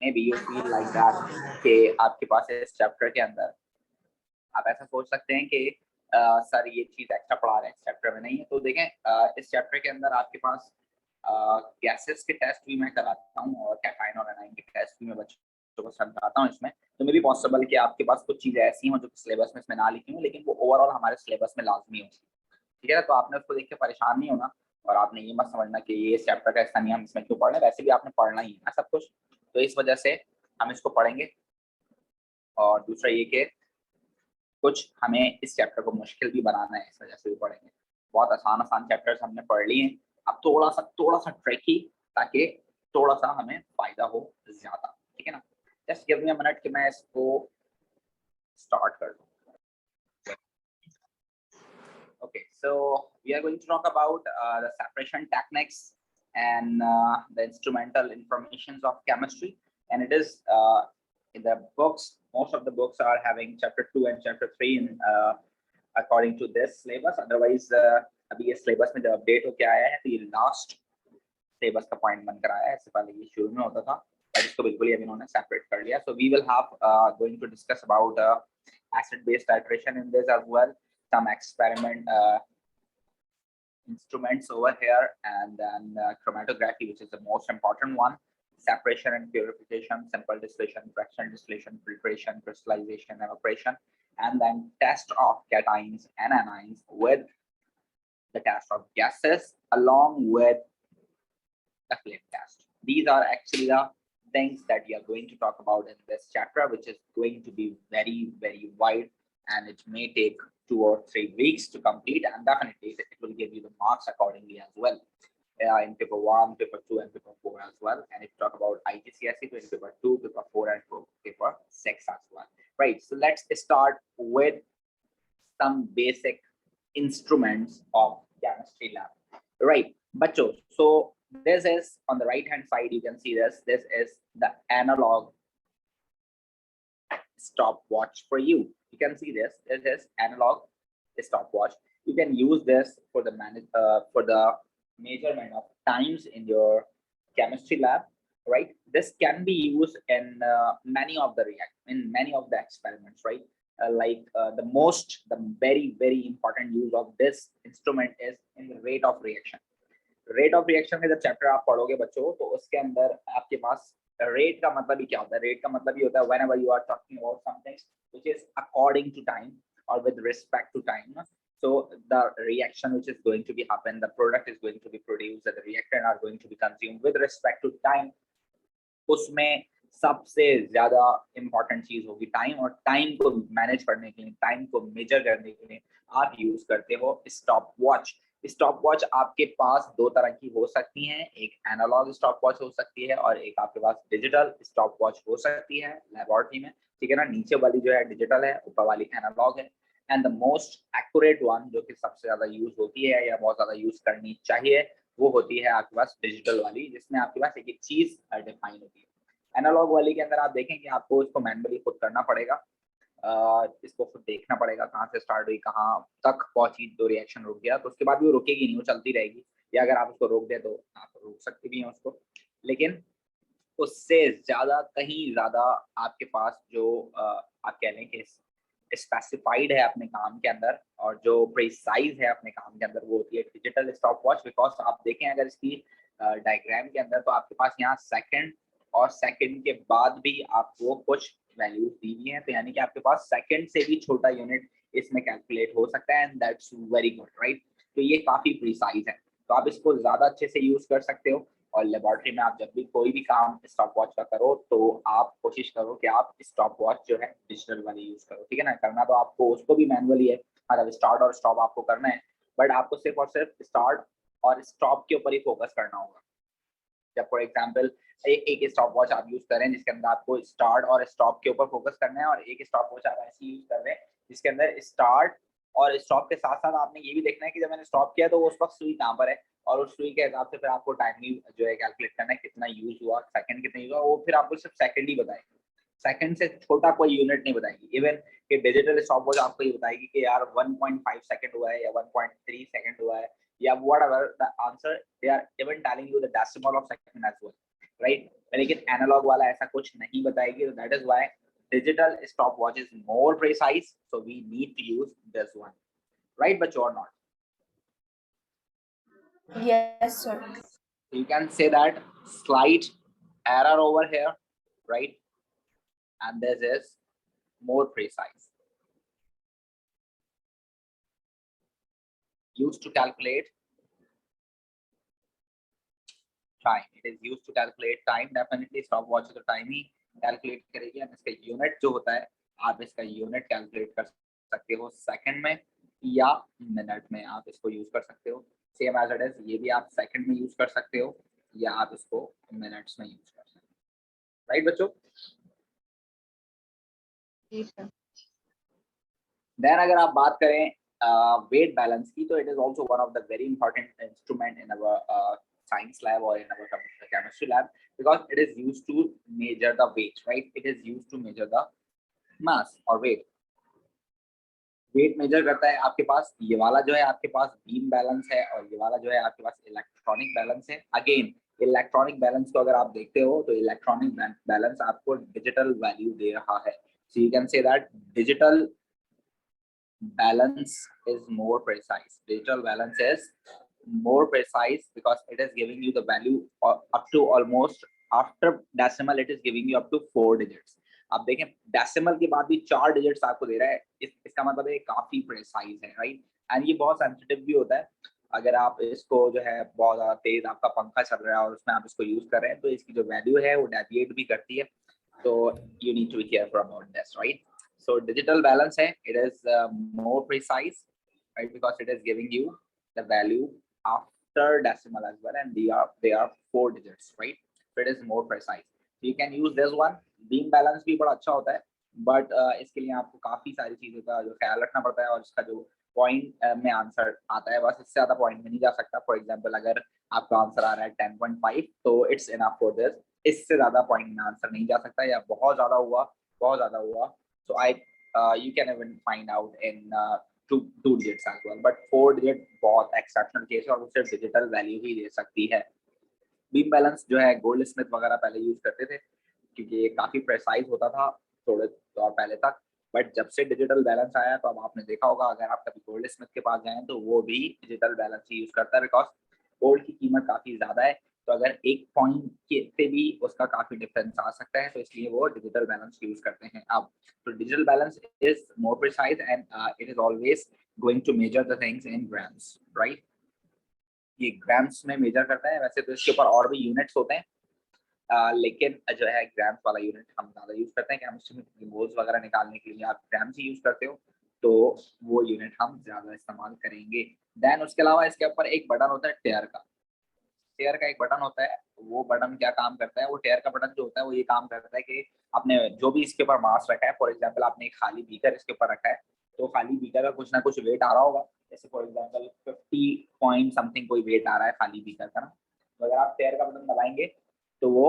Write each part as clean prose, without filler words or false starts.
May be you feel like that कि आपके पास इस चैप्टर के अंदर आप ऐसा सोच सकते हैं कि सर ये चीज एक्स्ट्रा पढ़ा रहे हैं इस चैप्टर में नहीं है। तो देखें इस चैप्टर के अंदर आपके पास गैसेस के टेस्ट भी मैं कराता हूँ और कैटाइन और एनाइन के टेस्ट भी मैं बच्चों को समझाता हूँ इसमें। तो मे भी पॉसिबल कि आपके पास कुछ चीजें ऐसी हों जो सिलेबस में इसमें ना लिखी हूँ, लेकिन वो ओवरऑल हमारे सिलेबस में लाजमी हो। ठीक है ना, तो आपने उसको देख के परेशान नहीं होना और आपने ये मत समझना कि ये इस चैप्टर का हिस्सा नहीं, हम इसमें क्यों पढ़ रहे हैं, वैसे भी आपने पढ़ना ही है ना सब कुछ। तो इस वजह से हम इसको पढ़ेंगे। और दूसरा ये कि कुछ हमें इस चैप्टर को मुश्किल भी बनाना है, इस वजह से भी पढ़ेंगे। बहुत आसान आसान चैप्टर्स हमने पढ़ लिए हैं, अब थोड़ा सा ट्रिकी, ताकि थोड़ा सा हमें फायदा हो ज्यादा। ठीक है ना, just give me a minute कि मैं इसको स्टार्ट कर दूं। Okay, so we are going to talk about the separation techniques and the instrumental informations of chemistry, and it is in the books. Most of the books are having chapter 2 and chapter 3 in according to this syllabus. Otherwise अभी ये syllabus में जो update होके आया है तो ये last syllabus का point बनकर आया है, इससे पहले ये शुरू में होता था और इसको बिल्कुल ही अभी इन्होंने separate कर लिया. So we will have going to discuss about acid base titration in this as well, some experiment instruments over here, and then chromatography, which is the most important one, separation and purification, simple distillation, fraction distillation, filtration, crystallization, evaporation, and then test of cations and anions with the test of gases along with the flame test. These are actually the things that we are going to talk about in this chapter, which is going to be very, very wide, and it may take 2 or 3 weeks to complete, and definitely it will give you the marks accordingly as well. In paper 1, paper 2, and paper 4 as well. And if you talk about IGCSE, so in paper 2, paper 4, and paper 6 as well. Right, so let's start with some basic instruments of chemistry lab. Right, bachcho, so this is on the right hand side, you can see this is the analog stopwatch for you. You can see this is analog stopwatch. You can use this for the measurement of times in your chemistry lab, right? This can be used in many of the experiments, right? The very important use of this instrument is in the rate of reaction. Rate of reaction का जब chapter आप पढ़ोगे बच्चों, तो उसके अंदर आपके पास rate का मतलब ही क्या होता है? रेट का मतलब ये होता है whenever you are talking about something which is according to time or with respect to time. So the reaction which is going to be happen, the product is going to be produced, the reactant are going to be consumed with respect to time. उसमें सबसे ज्यादा important चीज होगी time, और time को manage करने के लिए, टाइम को मेजर करने के लिए आप यूज करते हो स्टॉप वॉच. स्टॉप वॉच आपके पास 2 तरह की हो सकती हैं, एक एनालॉग स्टॉप वॉच हो सकती है और एक आपके पास डिजिटल स्टॉप वॉच हो सकती है लेबोरेटरी में. ठीक है ना, नीचे वाली जो है डिजिटल है, ऊपर वाली एनालॉग है. And the most accurate one, जो कि सबसे ज्यादा यूज होती है या बहुत ज्यादा यूज करनी चाहिए, वो होती है आपके पास डिजिटल वाली, जिसमें आपके पास एक एक चीज डिफाइन होती है. एनालॉग वाली के अंदर आप देखेंगे आपको इसको मैनुअली खुद करना पड़ेगा, इसको खुद देखना पड़ेगा कहाँ से स्टार्ट हुई, कहाँ तक पहुंची, तो रिएक्शन रुक गया तो उसके बाद भी वो रुकेगी नहीं, वो चलती रहेगी. या अगर आप उसको रोक दे तो आप रोक सकते भी हैं उसको, लेकिन उससे ज्यादा कहीं ज्यादा आपके पास जो आप कह लें कि स्पेसिफाइड है अपने काम के अंदर और जो प्रिसाइज है अपने काम के अंदर, वो होती है डिजिटल स्टॉप वॉच. बिकॉज आप देखें अगर इसकी डायग्राम के अंदर, तो आपके पास यहाँ सेकंड और सेकंड के बाद भी आपको कुछ वैल्यूज दी हुई हैं, तो यानी कि आपके पास सेकंड से भी छोटा यूनिट इसमें कैलकुलेट हो सकता है, and that's very good, right. तो ये काफी प्रिसाइज है, तो आप इसको ज्यादा अच्छे से यूज कर सकते हो. और लेबोरेटरी में आप जब भी कोई भी काम स्टॉप वॉच का करो, तो आप कोशिश करो कि आप स्टॉप वॉच जो है डिजिटल वाली यूज करो. ठीक है ना, करना तो आपको उसको भी मैनुअली है, मतलब स्टार्ट और स्टॉप आपको करना है, बट आपको सिर्फ और सिर्फ स्टार्ट और स्टॉप के ऊपर ही फोकस करना होगा. जब फॉर एग्जाम्पल एक स्टॉप वॉच आप यूज करें जिसके अंदर आपको स्टार्ट और स्टॉप के ऊपर फोकस करना है, और एक स्टॉप वॉच आप ऐसी यूज कर रहे हैं जिसके अंदर स्टार्ट और स्टॉप के साथ साथ आपने ये भी देखना है कि जब मैंने स्टॉप किया तो उस वक्त सुई कहाँ पर है, और उस सुई के हिसाब से फिर आपको टाइमिंग जो है कैलकुलेट करना है, कितना यूज हुआ, सेकंड कितने यूज हुआ, वो फिर आपको सिर्फ सेकंड ही बताएगी, सेकंड से छोटा कोई यूनिट नहीं बताएगी. इवन कि डिजिटल स्टॉप वॉच आपको ये बताएगी कि यार 1.5 सेकंड हुआ है या 1.3 सेकंड हुआ है या whatever the answer, they are even telling you the decimal of second as well. Right, लेकिन एनालॉग वाला ऐसा कुछ नहीं बताएगी, तो that is why digital stopwatch is more precise, so we need to use this one, right bachcho, or not? Yes, sir. You can say that slight error over here, right, and this is more precise, used to calculate time. It is used to calculate time. Definitely stopwatch तो time ही calculate करेगी, and इसका unit जो होता है, आप इसका unit calculate कर सकते हो सेकंड में या मिनट में, आप इसको यूज कर सकते हो। सेम एज इट इज, ये भी आप सेकंड में यूज कर सकते हो या आप इसको मिनट्स में यूज कर सकते हो, राइट बच्चों? देन अगर आप बात करें वेट बैलेंस की, तो it is also one of the very important instrument in our science lab or in our chemistry lab, because it is used to measure the weight, right? It is used to measure the mass or weight. Weight measure करता है आपके पास, ये वाला जो है आपके पास beam balance है और ये वाला जो है आपके पास इलेक्ट्रॉनिक बैलेंस है। अगेन इलेक्ट्रॉनिक बैलेंस को अगर आप देखते हो तो इलेक्ट्रॉनिक बैलेंस आपको डिजिटल वैल्यू दे रहा है, so you can say that digital balance is more precise. Digital balance is more precise because it is giving you the value up to almost, after decimal it is giving you up to 4 digits. आप देखें decimal के बाद भी 4 digits आपको दे रहा है, इसका मतलब है काफी प्रेसाइज है, राइट? एंड ये बहुत सेंसिटिव भी होता है। अगर आप इसको जो है बहुत ज्यादा तेज आपका पंखा चल रहा है और उसमें आप इसको यूज कर रहे हैं, तो इसकी जो वैल्यू है वो डेविएट भी करती है, तो you need to be careful about this, right? So digital balance hai, it is more precise, right? Because it is giving you the value after decimal as well, and they are 4 digits, right? So it is more precise. So you can use this one. Beam balance भी बड़ा अच्छा होता है, but इसके लिए आपको काफी सारी चीजों का जो ख्याल रखना पड़ता है, और इसका जो पॉइंट में आंसर आता है, बस इससे ज्यादा पॉइंट में नहीं जा सकता। फॉर एग्जाम्पल अगर आपका आंसर आ रहा है 10.5, तो इट्स इनफ फॉर दिस, इससे ज्यादा पॉइंट में आंसर नहीं जा सकता, या बहुत ज्यादा हुआ, so you can even find out in two digits as well, but 4 digit बहुत exceptional case है और वो सिर्फ डिजिटल वैल्यू ही दे सकती है। बीम बैलेंस जो है गोल्ड स्मिथ वगैरह पहले यूज करते थे, क्योंकि ये काफी प्रेसाइज होता था थोड़े और पहले तक, बट जब से डिजिटल बैलेंस आया तो अब आपने देखा होगा, अगर आप कभी गोल्ड स्मिथ के पास जाएं तो वो भी डिजिटल बैलेंस ही यूज करता है, बिकॉज गोल्ड की कीमत काफी ज्यादा है, तो अगर एक पॉइंट पे भी उसका काफी डिफरेंस आ सकता है, तो इसलिए वो डिजिटल बैलेंस यूज करते हैं। अब तो digital balance is more precise and it is always going to measure the things in grams, right? ये ग्राम्स में मेजर करता है। वैसे तो इसके ऊपर और भी यूनिट्स होते हैं, लेकिन जो है ग्राम्स वाला यूनिट हम ज्यादा यूज करते हैं। केमिस्ट्री में मोल्स वगैरह निकालने के लिए आप ग्राम्स ही यूज करते हो, तो वो यूनिट हम ज्यादा इस्तेमाल करेंगे। देन उसके अलावा इसके ऊपर एक बटन होता है टेयर का। टेयर का एक बटन होता है, वो बटन क्या काम करता है? वो टेयर का बटन जो होता है वो ये काम करता है कि आपने जो भी इसके ऊपर मास रखा है, फॉर एग्जांपल आपने एक खाली बीकर इसके ऊपर रखा है, तो खाली बीकर का कुछ ना कुछ वेट आ रहा होगा, जैसे फॉर एग्जांपल 50 पॉइंट समथिंग कोई वेट आ रहा है खाली बीकर का ना, तो अगर आप टेयर का बटन दबाएंगे तो वो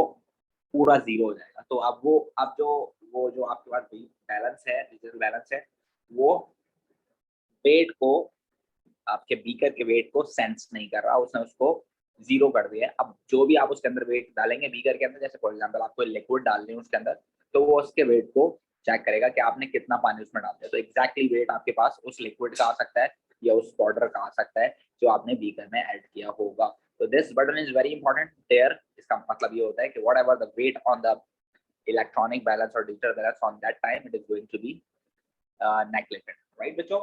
पूरा जीरो हो जाएगा। तो अब वो जो आपके पास बैलेंस है, डिजिटल बैलेंस है, वो वेट को, आपके बीकर के वेट को सेंस नहीं कर रहा, उसने उसको जीरो कर दिया है। अब जो भी आप उसके अंदर वेट डालेंगे बीकर के अंदर, जैसे फॉर एग्जांपल आपको लिक्विड डाल रहे हैं उसके अंदर, तो वो उसके वेट को चेक करेगा कि आपने कितना पानी उसमें डाल दिया, तो एग्जैक्टली वेट आपके पास उस लिक्विड का आ सकता है या उस पाउडर का आ सकता है जो आपने बीकर में ऐड किया होगा। तो this button is very important there. इसका मतलब ये होता है कि whatever the weight on the electronic balance और digital balance on that time, it is going to be neglected, right बच्चों?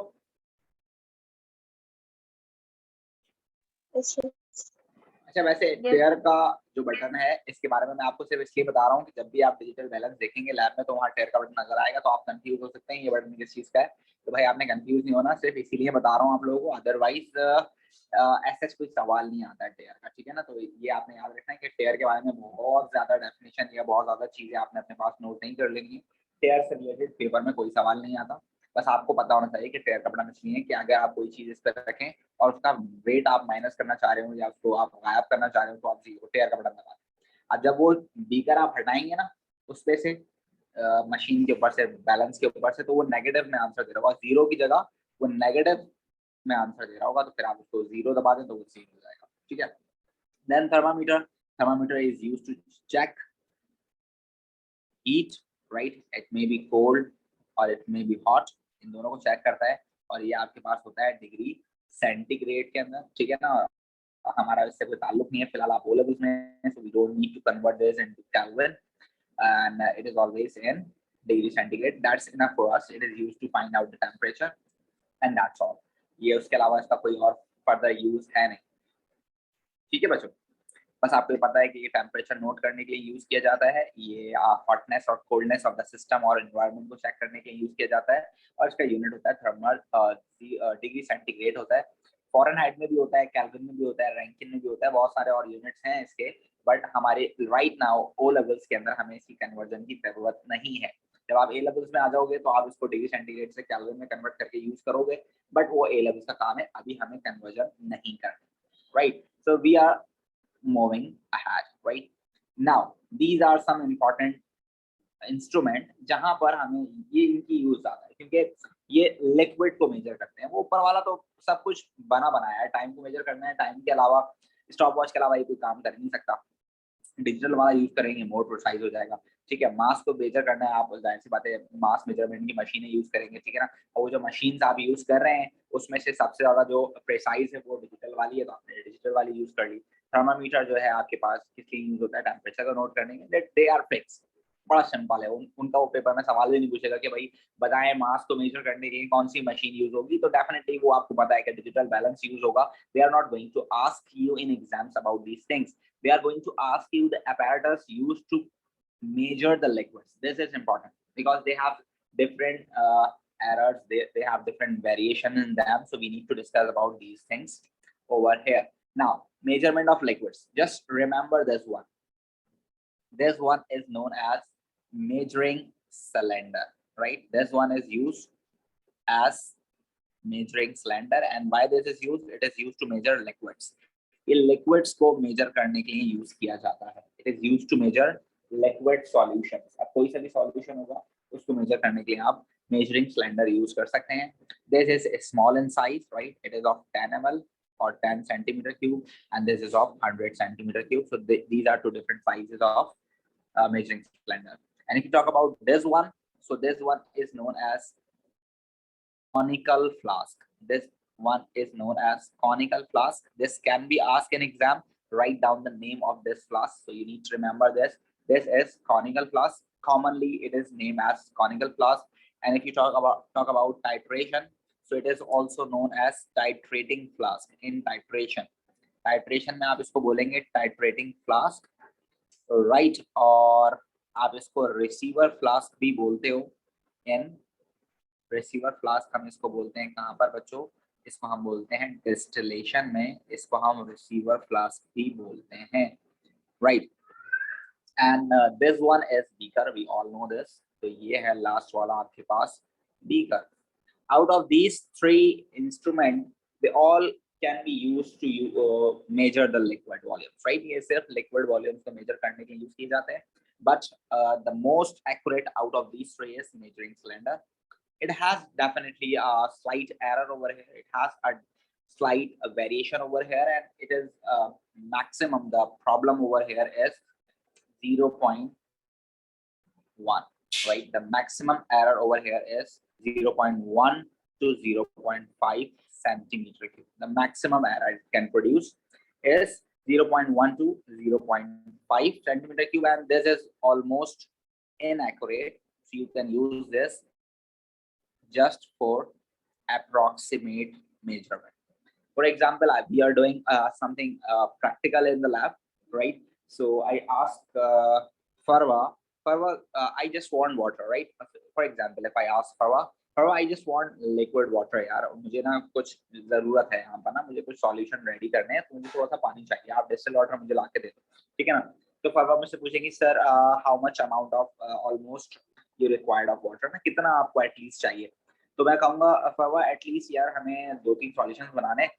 अच्छा, वैसे टेयर का जो बटन है इसके बारे में मैं आपको सिर्फ इसलिए बता रहा हूँ कि जब भी आप डिजिटल बैलेंस देखेंगे लैब में तो वहाँ टेयर का बटन नजर आएगा, तो आप कंफ्यूज हो सकते हैं ये बटन किस चीज का है। तो भाई आपने कंफ्यूज नहीं होना, सिर्फ इसीलिए बता रहा हूँ आप लोगों को, अदरवाइज ऐसा कोई सवाल नहीं आता है टेयर का, ठीक है ना? तो ये आपने याद रखना है कि टेयर के बारे में बहुत ज्यादा डेफिनेशन या बहुत ज्यादा चीजें आपने अपने पास नोट नहीं कर लेनी है। टेयर से रिलेटेड पेपर में कोई सवाल नहीं आता, बस आपको पता होना चाहिए कि टेयर का बटन इसलिए है कि अगर आप कोई चीज इस पर रखें और उसका वेट आप माइनस करना चाह रहे हो या उसको आप गायब करना चाह रहे हो, तो आप जीरो टेयर का बटन दबा दें। अब जब वो बीकर आप हटाएंगे ना उस पे से मशीन के ऊपर से, बैलेंस के ऊपर से, तो वो नेगेटिव में आंसर दे रहा होगा, जीरो की जगह वो नेगेटिव में आंसर दे रहा होगा, तो फिर आप उसको जीरो दबा दें तो वो सेम हो जाएगा, ठीक है? Then thermometer, Thermometer is used to check heat, right? It may be cold or it may be hot, इन दोनों को चेक करता है। और ये आपके पास होता है डिग्री सेंटीग्रेड के अंदर, ठीक है ना। हमारा इससे कोई ताल्लुक नहीं है फिलहाल, आप ओ लेवल्स में, so we don't need to convert this into Kelvin, and it is always in degree centigrade. That's enough for us. It is used to find out the temperature, and that's all. ये उसके अलावा इसका कोई और further use है नहीं, ठीक है बच्चों। बस आपको पता है कि ये टेम्परेचर नोट करने के लिए यूज किया जाता है, ये हॉटनेस और कोल्डनेस ऑफ द सिस्टम और एनवायरनमेंट को चेक करने के लिए यूज किया जाता है। और इसका यूनिट होता है थर्मल डिग्री सेंटीग्रेड होता है। फॉरेनहाइट में भी होता है, केल्विन में भी होता है, रैंकिन में भी होता है, बहुत सारे और यूनिट्स हैं इसके। बट हमारे राइट नाउ ओ लेवल्स के अंदर हमें इसकी कन्वर्जन की जरूरत नहीं है। जब आप ए लेवल्स में आ जाओगे तो आप इसको डिग्री सेंटीग्रेड से केल्विन में कन्वर्ट करके यूज करोगे, बट वो ए लेवल्स का काम है, अभी हमें कन्वर्जन नहीं करना, right. So we are moving ahead, right? Now these are some important instrument जहां पर हमें ये इनकी यूज आता है, क्योंकि ये लिक्विड को मेजर करते हैं। वो ऊपर वाला तो सब कुछ बना बनाया है, टाइम को मेजर करना है, टाइम के अलावा स्टॉप वॉच के अलावा ये कोई काम कर नहीं सकता। डिजिटल वाला यूज करेंगे मोर प्रिसाइज हो जाएगा, ठीक है। मास को मेजर करना है, आप जाहिर सी बात है मास मेजरमेंट की मशीनें यूज करेंगे, ठीक है ना। और वो जो मशीन्स आप यूज कर रहे हैं उसमें से सबसे ज्यादा जो प्रिसाइज है वो डिजिटल वाली है, तो आपने डिजिटल वाली यूज कर ली। थर्मामीटर जो है आपके पास किस लिए यूज होता है, टेम्परेचर को नोट करने के, दे आर फिक्स, बड़ा सिंपल है। उनका वो पेपर में सवाल भी नहीं पूछेगा कि भाई बताएं मास को मेजर करने के लिए कौन सी मशीन यूज होगी, तो डेफिनेटली वो आपको पता है कि डिजिटल बैलेंस यूज होगा। They are not going to ask you in exams about these things, they are going to ask you the apparatus used to measure the liquids. This is important because they have different errors, they have different variation in them, so we need to discuss about these things over here. Now measurement of liquids, just remember this one is known as measuring cylinder, right? This one is used as measuring cylinder, and why this is used, it is used to measure liquids। ये liquids को measure करने के लिए use किया जाता है। It is used to measure liquid solutions. अब कोई सा भी सॉल्यूशन होगा उसको मेजर करने के लिए आप मेजरिंग सिलेंडर यूज कर सकते हैं। This is small in size, right? It is of 10 ml or 10 centimeter cube, and this is of 100 centimeter cube. So these are two different sizes of measuring cylinder. And if you talk about this one, so this one is known as conical flask. This one is known as conical flask. This can be asked in exam. Write down the name of this flask, so you need to remember this. This is conical flask. Commonly it is named as conical flask. And if you talk about titration, so it is also known as titrating flask। in titration में आप इसको बोलेंगे titrating flask, right? और आप इसको receiver flask भी बोलते हो। in रिसीवर फ्लास्क हम इसको बोलते हैं कहाँ पर बच्चों, इसको हम बोलते हैं डिस्टिलेशन में, इसको हम रिसीवर फ्लास्क भी बोलते हैं, right? And this one is beaker, we all know this. तो ये है लास्ट वाला आपके पास beaker. Out of these three instrument they all can be used to measure the liquid volumes, right? ये सिर्फ लिक्विड वॉल्यूम्स को मेजर करने के लिए यूज किए जाते हैं, but the most accurate out of these three is measuring cylinder. It has definitely a slight error over here. It has a slight variation over here, and it is maximum. The problem over here is 0.1, right? The maximum error over here is 0.1 to 0.5 centimeter cube. The maximum error it can produce is 0.1 to 0.5 centimeter cube, and this is almost inaccurate. So you can use this just for approximate measurement. For example, we are doing something practical in the lab, right? So I ask Farwa, I just want water, right? For example, if I ask Farwa, I just want liquid water यार, मुझे ना कुछ जरूरत है यहाँ पर ना, मुझे कुछ सॉल्यूशन रेडी करने हैं, तो मुझे थोड़ा सा पानी चाहिए, आप डिस्टिल वाटर मुझे ला के दे दो, ठीक है ना। तो फरवा मुझसे पूछेगी sir how much amount of almost you required of water, ना कितना आपको एटलीस्ट चाहिए। तो मैं कहूँगा फरवा एटलीस्ट यार हमें 2-3 सॉल्यूशंस बनाने हैं,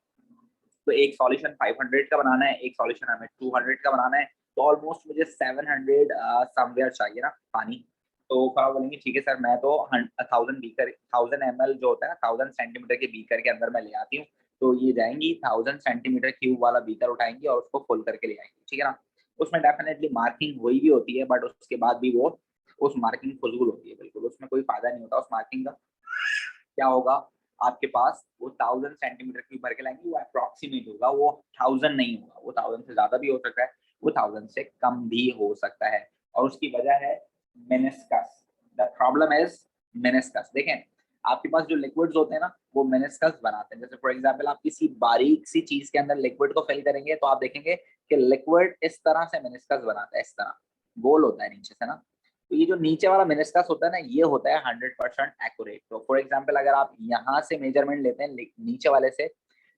तो एक सॉल्यूशन 500 का बनाना है, एक सॉल्यूशन हमें 200 का बनाना है, तो ऑलमोस्ट मुझे 700 समवेयर चाहिए ना पानी। तो फरवा बोलेंगे ठीक है सर, मैं तो 1000 ml जो होता है 1000 सेंटीमीटर के बीकर के अंदर मैं ले आती हूँ। तो ये जाएंगी 1000 सेंटीमीटर क्यूब वाला बीकर उठाएंगी और उसको फुल करके ले आएंगी, ठीक है ना। उसमें डेफिनेटली मार्किंग हुई भी होती है, बट उसके बाद भी वो उस मार्किंग फजूल होती है, बिल्कुल उसमें कोई फायदा नहीं होता उस मार्किंग का। क्या होगा आपके पास, वो 1000 सेंटीमीटर क्यूब भर के लाएंगे, वो अप्रोक्सीमेट होगा, वो 1000 नहीं होगा, वो 1000 से ज्यादा भी हो सकता है, वो 1000 से कम भी हो सकता है। और उसकी वजह है meniscus. The problem is meniscus. देखें आपके पास जो लिक्विड्स होते हैं ना, वो मेनिस्कस बनाते हैं। जैसे फॉर एग्जांपल आप किसी बारीक सी चीज के अंदर लिक्विड को फिल करेंगे तो आप देखेंगे कि लिक्विड इस तरह से मेनिस्कस बनाता है, इस तरह गोल होता है नीचे से ना। तो ये जो नीचे वाला मेनिस्कस होता है ना, ये होता है 100% एक्यूरेट। तो फॉर एग्जांपल अगर आप यहाँ से मेजरमेंट लेते हैं नीचे वाले से,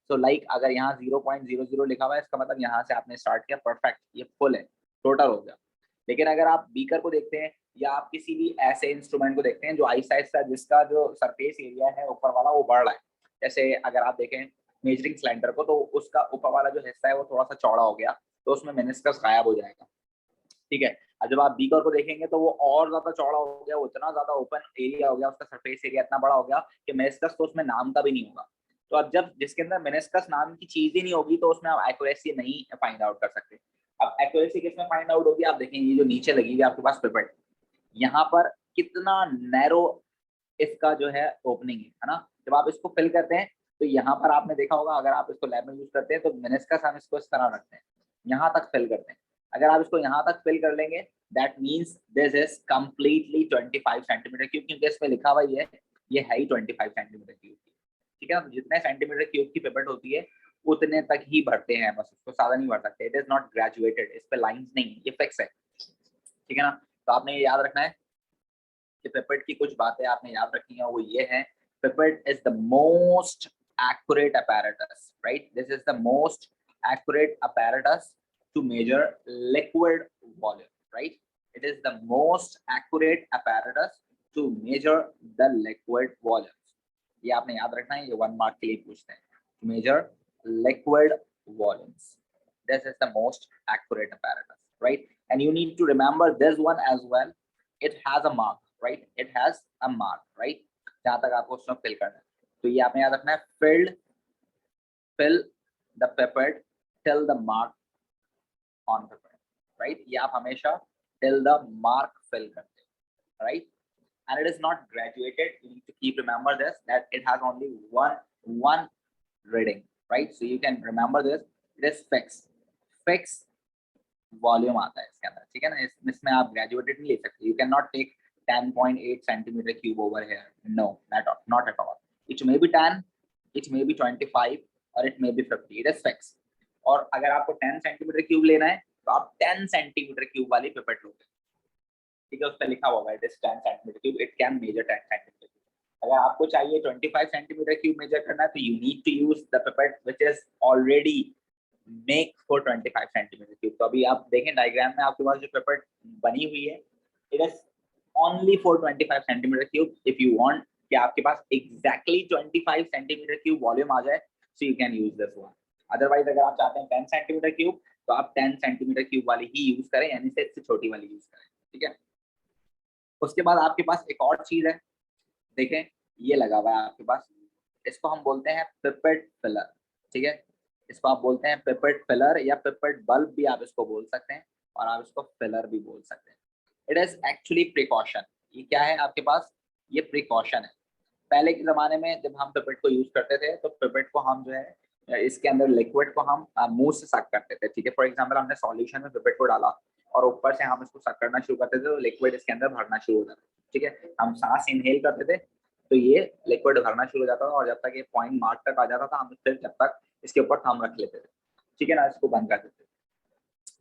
तो लाइक अगर यहाँ 0.00 लिखा हुआ है, इसका मतलब यहाँ से आपने स्टार्ट किया, परफेक्ट, ये फुल है, टोटल हो गया। लेकिन अगर आप बीकर को देखते हैं या आप किसी भी ऐसे इंस्ट्रूमेंट को देखते हैं जो आहिस्ता आहिस्ता जिसका जो सरफेस एरिया है ऊपर वाला वो बढ़ रहा है, जैसे अगर आप देखें मेजरिंग सिलेंडर को, तो उसका ऊपर वाला जो हिस्सा है वो थोड़ा सा चौड़ा हो गया, तो उसमें मेनिस्कस गायब हो जाएगा, ठीक है। और जब आप बीकर को देखेंगे तो वो और ज्यादा चौड़ा हो गया, वो इतना ज्यादा ओपन एरिया हो गया, उसका सरफेस एरिया इतना बड़ा हो गया कि मेनिस्कस तो उसमें नाम का भी नहीं होगा। तो अब जब जिसके अंदर मेनिस्कस नाम की चीज ही नहीं होगी, तो उसमें आप एक्यूरेसी नहीं फाइंड आउट कर सकते। अब एक्यूरेसी किसमें फाइंड आउट होगी, आप देखेंगे ये जो नीचे लगी हुई आपके पास पिपेट, यहाँ पर कितना नैरो इसका जो है ओपनिंग है ना। जब आप इसको फिल करते हैं तो यहाँ पर आपने देखा होगा, अगर आप इसको लैब में यूज करते हैं तो मेनिस्कस हम इसको इस तरह रखते हैं, यहाँ तक फिल करते हैं। अगर आप इसको यहाँ तक फिल कर लेंगे, that means this is completely 25 centimetre cube, क्योंकि इसमें लिखा हुआ ही है, ये है ही 25 सेंटीमीटर क्यूब की, ठीक है ना। तो जितने सेंटीमीटर क्यूब की पिपेट होती है उतने तक ही भरते हैं, बस उसको ज्यादा नहीं भर सकते। इट इज नॉट ग्रेजुएटेड, इस पे लाइंस नहीं, ये फिक्स है, ठीक है ना। तो आपने ये याद रखना है कि पिपेट की कुछ बातें आपने याद रखनी है, वो ये है, pipette is the most accurate apparatus, right? This is the most accurate apparatus to measure liquid volume, right? It is the most accurate apparatus to measure the liquid volumes. ये आपने याद रखना है, ये 1 मार्क के लिए पूछते हैं, to measure liquid volumes. This is the most accurate apparatus, right? And you need to remember this one as well. It has a mark, right? It has a mark, right? जहां तक आपको उसमें fill करना है, तो ये आपने याद रखना है, fill the pipette till the mark on pipette, right? ये आप हमेशा till the mark fill करते हैं, right? And it is not graduated. You need to keep remember this, that it has only one reading, right? So you can remember this. It is fixed volume आता है इसके अंदर, ठीक है ना। इसमें आप graduated नहीं ले सकते. You cannot take 10.8 centimeter cube over here. No, not at all. It may be 10, it may be 25, और it may be 50. It is fixed. और अगर आपको 10 सेंटीमीटर क्यूब लेना है तो आप 10 सेंटीमीटर क्यूब वाली पिपेट लोगे, ठीक है। उस पर लिखा होगा it is 10 centimetre cube, it can measure 10 centimetre cube. अगर आपको चाहिए 25 सेंटीमीटर क्यूब मेजर करना है तो you need to use the pipette which is already make for 25 centimetre cube. तो अभी आप देखें डायग्राम में आपके पास जो पिपेट बनी हुई है, it is only for 25 centimetre cube. If you want कि आपके पास एग्जैक्टली 25 सेंटीमीटर क्यूब वॉल्यूम आ जाए, so you can use this one. Otherwise अगर आप चाहते हैं 10 सेंटीमीटर क्यूब, तो आप 10 सेंटीमीटर क्यूब वाली ही यूज करें, यानी से इससे छोटी वाली यूज करें, ठीक है। उसके बाद आपके पास एक और चीज है, देखें ये लगा हुआ है आपके पास, इसको हम बोलते हैं पिपेट फिलर, ठीक है। इसको आप बोलते हैं पिपेट फिलर या पिपेट बल्ब भी आप इसको बोल सकते हैं, और आप इसको फिलर भी बोल सकते हैं। It is actually precaution. ये क्या है आपके पास, ये प्रिकॉशन है। पहले के जमाने में जब हम पिपेट को यूज करते थे, तो पिपेट को हम जो है इसके अंदर लिक्विड को हम मुंह से सक करते थे, ठीक है। फॉर एग्जांपल हमने सॉल्यूशन में पिपेट को डाला और ऊपर से हम इसको सक करना शुरू करते थे, तो लिक्विड इसके अंदर भरना शुरू हो जाता, ठीक है। हम सांस इनहेल करते थे तो ये लिक्विड भरना शुरू हो जाता था, और जब तक ये पॉइंट मार्क तक आ जाता था, हम फिर जब तक इसके ऊपर थंब रख लेते थे, ठीक है ना, इसको बंद कर देते थे।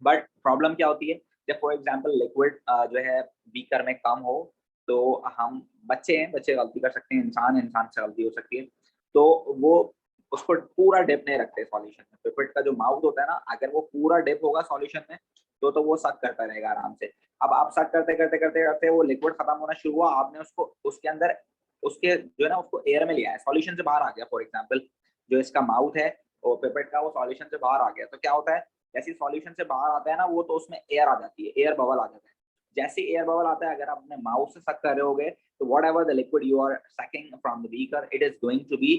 बट प्रॉब्लम क्या होती है, जब फॉर एग्जांपल लिक्विड जो है बीकर में कम हो, तो हम बच्चे हैं, बच्चे गलती कर सकते हैं, इंसान से गलती हो सकती है, तो वो उसको पूरा डिप नहीं रखते सॉल्यूशन में। पिपेट का जो माउथ होता है ना, अगर वो पूरा डिप होगा सॉल्यूशन में, तो वो सक करता रहेगा आराम से। अब आप सक करते करते करते करते वो लिक्विड खत्म होना शुरू हुआ, आपने उसको उसके अंदर उसके जो है ना उसको एयर में लिया है, सॉल्यूशन से बाहर आ गया। फॉर एग्जाम्पल जो इसका माउथ है वो पिपेट का, वो सॉल्यूशन से बाहर आ गया, तो क्या होता है, जैसे सॉल्यूशन से बाहर आता है ना वो, तो उसमें एयर आ जाती है, एयर बबल आ जाता है। जैसे एयर बबल आता है, अगर आप अपने माउथ से सक कर रहे होगे, तो whatever the liquid you are sucking from the beaker, it is going to be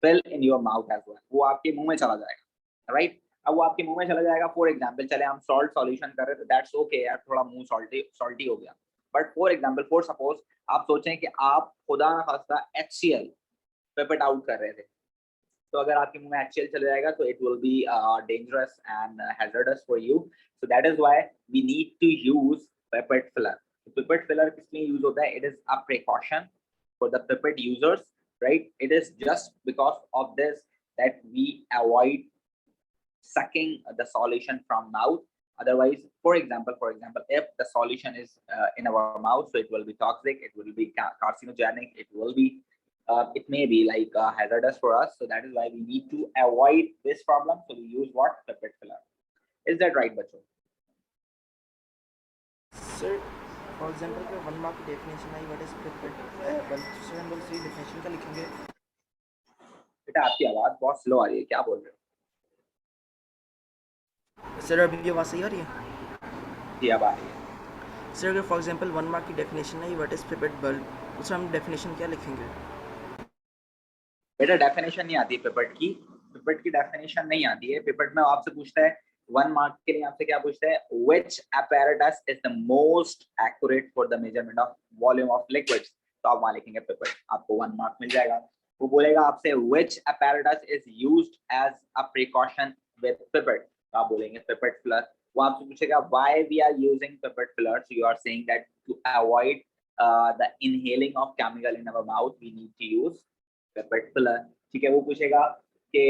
fill in your mouth as well, वो आपके मुंह में चला जाएगा, राइट। अब वो आपके मुंह में चला जाएगा। फॉर एग्जाम्पल चले हम सॉल्ट सॉल्यूशन कर रहे थे, दैट्स ओके यार, थोड़ा मुंह सॉल्टी सॉल्टी हो गया, but for example for suppose आप सोचें कि आप खुदा ना खास्ता HCl पिपेट आउट कर रहे थे, तो अगर आपके मुंह में HCl चला जाएगा तो it will be dangerous and hazardous for you. So that is why we need to use pipette filler. Pipette filler किस लिए यूज होता है? It is a precaution for the pipette users, right? It is just because of this that we avoid sucking the solution from mouth. Otherwise, for example, if the solution is in our mouth, so it will be toxic, it will be carcinogenic, it may be like hazardous for us. So that is why we need to avoid this problem. So we use what? Pipette filler. Is that right, बच्चों? Sir, for example, कि 1 mark की definition I, what is pipette? Well, sir, हम लोग इसी definition का लिखेंगे। बेटा आपकी आवाज बहुत स्लो आ रही है, क्या बोल रहे हो? सर अभी ये आवाज सही आ रही है? जी अब आ रही है। सर अगर फॉर एग्जांपल 1 मार्क की डेफिनेशन है व्हाट इज पिपेट बल्ब, उसमें हम डेफिनेशन क्या लिखेंगे? बेटा डेफिनेशन नहीं आती पिपेट की, पिपेट की डेफिनेशन नहीं आती है। पिपेट में आपसे पूछता है 1 मार्क के लिए, आपसे क्या पूछता है? Which apparatus is the most accurate for the measurement of volume of liquids। तो आप वहां लिखेंगे पिपेट, आपको 1 मार्क मिल जाएगा। वो बोलेगा आपसे which apparatus is used as a precaution with pipette, तो आप बोलेंगे पिपेट फिलर। वो आपसे पूछेगा why we are using pipette filler, so you are saying that to avoid the inhaling of chemical in our mouth we need to use pipette filler. ठीक है, वो पूछेगा कि